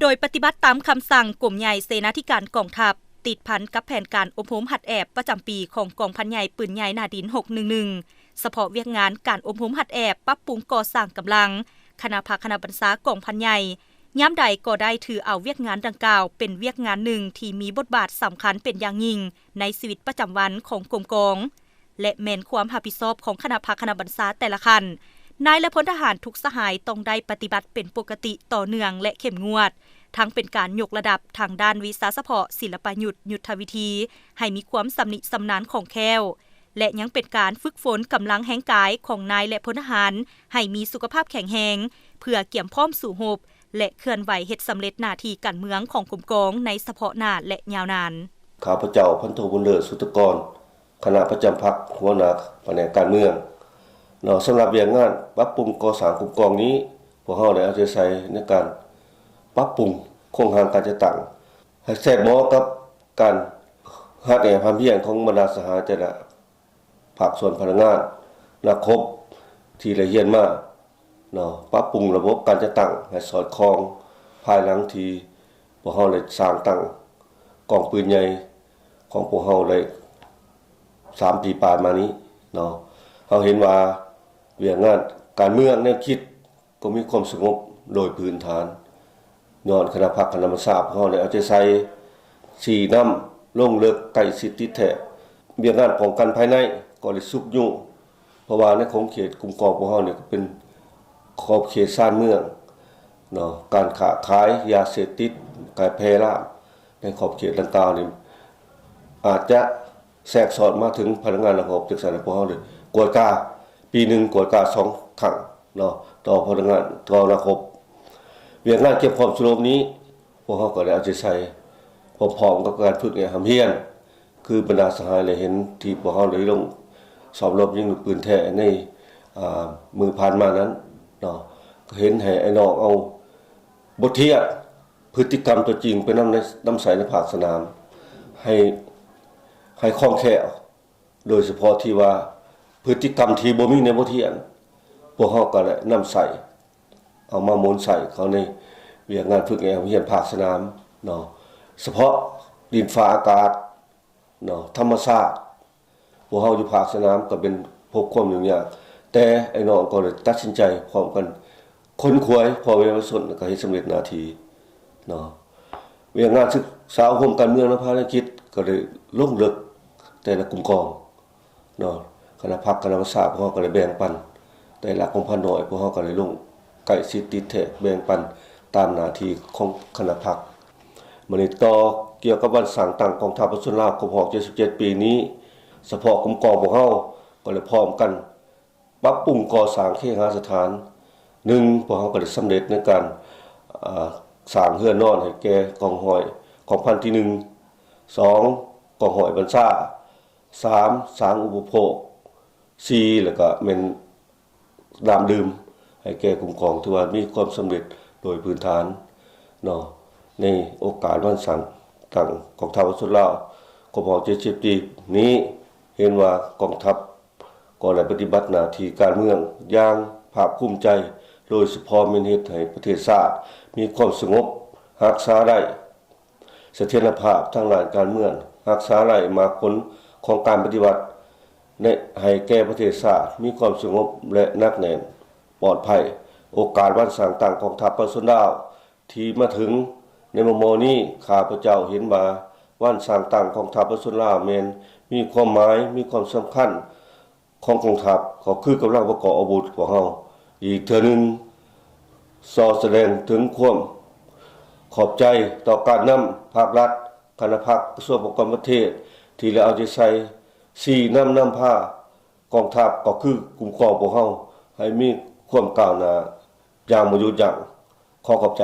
โดยปฏิบัติตามคำสั่งกรมใหญ่เสนาธิการกองทัพติดพันกับแผนการอบรมหัดแอบประจำปีของกองพันใหญ่ปืนใหญ่นาดิน611เฉพาะเวียกงานการอบรมหัดแอบปรับปรุงก่อสร้างกำลังคณะพักคณะบรรษากองพันใหญ่ย้ำใดก็ได้ถือเอาเวียกงานดังกล่าวเป็นเวียกงานหนึ่งที่มีบทบาทสำคัญเป็นอย่างยิ่งในชีวิตประจำวันของกรมกองและแม่นความรับผิดชอบของคณะพักคณะบรรษาแต่ละคันนายและพลทหารทุกสหายต้องได้ปฏิบัติเป็นปกติต่อเนื่องและเข้มงวดทั้งเป็นการยกระดับทางด้านวิชาเฉพาะศิลปยุทธยุทธวิธีให้มีความสำนิสำนานของแคล่วและยังเป็นการฝึกฝนกำลังแห่งกายของนายและพลทหารให้มีสุขภาพแข็งแรงเพื่อเกี่ยมพร้อมสู่รบและเคลื่อนไหวเฮ็ดสำเร็จหน้าที่การเมืองของกรมกองในเฉพาะหน้าและยาวนานข้าพเจ้าพันโทบุญเลิศสุตกรคณะประจำพรรคหัวหน้าแผนกการเมืองสำหรับเวียกงานปรับปรุงก่อสร้างกรมกองนี้พวกเราได้เอาใจใส่ในการปรับปรุงโครงสร้างการจัดตั้งให้แทรกเหมาะกับการหัดแอบความเพียรของบรรดาสหายแต่ละภาคส่วนพนักงานนักรบที่ละเอียดมากปรับปรุงระบบการจัดตั้งให้สอดคล้องภายหลังที่พวกเราได้สร้างตั้งกองปืนใหญ่ของพวกเราได้3 ปีผ่านมานี้เราเห็นว่าเวียกงานการเมืองแนวคิดก็มีความสงบโดยพื้นฐานย้อนคณะพรรคคณะบรรษาพวกเราได้เอาใจใส่4นำลงเลิกใกล้ชิดติดแท้เวียกงานป้องกันภายในก็ได้สุกยุ่งเพราะว่าในของเขตกลุ่มกองพวกเราเนี่ยก็เป็นขอบเขตชานเมืองการค้าขายยาเสพติดการแพร่ระบาดในขอบเขตต่างๆนี่อาจจะแทรกซ้อนมาถึงพนักงานระบบศึกษาในพวกเราเลยกวดกาปีหนึ่งกวดกา2 ครั้งต่อพนักงานต่อระบบเวียกงานเก็บความสงบนี้พวกเราก็ได้เอาใจใส่พร้อมๆกับการฝึกความเพียรคือบรรดาสหายเลยเห็นที่พวกเราได้ลงสอบรบยิงลูกปืนแท้ในมือผ่านมานั้นก็เห็นให้ไอ้น้องเอาบทเรียนพฤติกรรมตัวจริงไปน้ำใสในภาคสนามให้คล่องแคล่วโดยเฉพาะที่ว่าพฤติกรรมที่บ่มีในบทเรียนพวกเราก็ได้นำใส่เอามาโมนใส่เขาในเวียกงานฝึกความเพียรภาคสนามเฉพาะดินฟ้าอากาศธรรมชาติพวกเราอยู่ภาคสนามก็เป็นพบความอย่างแต่ไอ้น้องก็เลยตัดสินใจพร้อมกันค้นคว้าพอเวลาสนก็ให้สำเร็จหน้าที่เวียกงานศึกษาอบรมการเมืองและภารกิจก็เลยลงลึกแต่ละกลุ่มกองคณะพรรคคณะบรรษาพวกเราก็เลยแบ่งปันแต่ละกองพันน้อยพวกเราก็เลยลงใกล้ชิดติดแท้แบ่งปันตามหน้าที่ของคณะพรรคมื้อนี้ต่อเกี่ยวกับวันสร้างตั้งกองทัพประชาชนลาวครบรอบ77 ปีนี้เฉพาะกลุ่มกองพวกเราก็เลยพร้อมกันปรับปรุงก่อสร้างเคหสถาน1พวกเราก็ได้สำเร็จในการสร้างเรือนนอนให้แก่กองห้อยของพันที่2กองห้อยบรรษา3สร้างอุปโภค4แล้วก็เป็นน้ำดื่มให้แก่กลุ่มกองที่ว่ามีความสำเร็จโดยพื้นฐานในโอกาสวันสร้างตั้งกองทัพประชาชนลาวครบรอบ70 ปีนี้เห็นว่ากองทัพก็ได้ปฏิบัติหน้าที่การเมืองอย่างภาคภูมิใจโดยเฉพาะเป็นเหตุให้ประเทศชาติมีความสงบรักษาได้เสถียรภาพทางด้านการเมืองรักษาได้มาผลของการปฏิบัติให้แก่ประเทศชาติมีความสงบและแน่นแน่นปลอดภัยโอกาสวันสร้างตั้งกองทัพประชาชนลาวที่มาถึงในมมนี้ข้าพเจ้าเห็นว่าวันสร้างตั้งกองทัพประชาชนลาวแม่นมีความหมายมีความสำคัญของกองทัพก็คือกำลังประกอบอาวุธของเราอีกเทื่อนึงแสดงถึงความขอบใจต่อการนำภาครัฐคณะพรรคกระทรวงการต่างประเทศที่ได้เอาใจใส่4นำพากองทัพก็คือกลุ่มกองพวกเราให้มีความก้าวหน้าอย่างบ่หยุดยั้งขอขอบใจ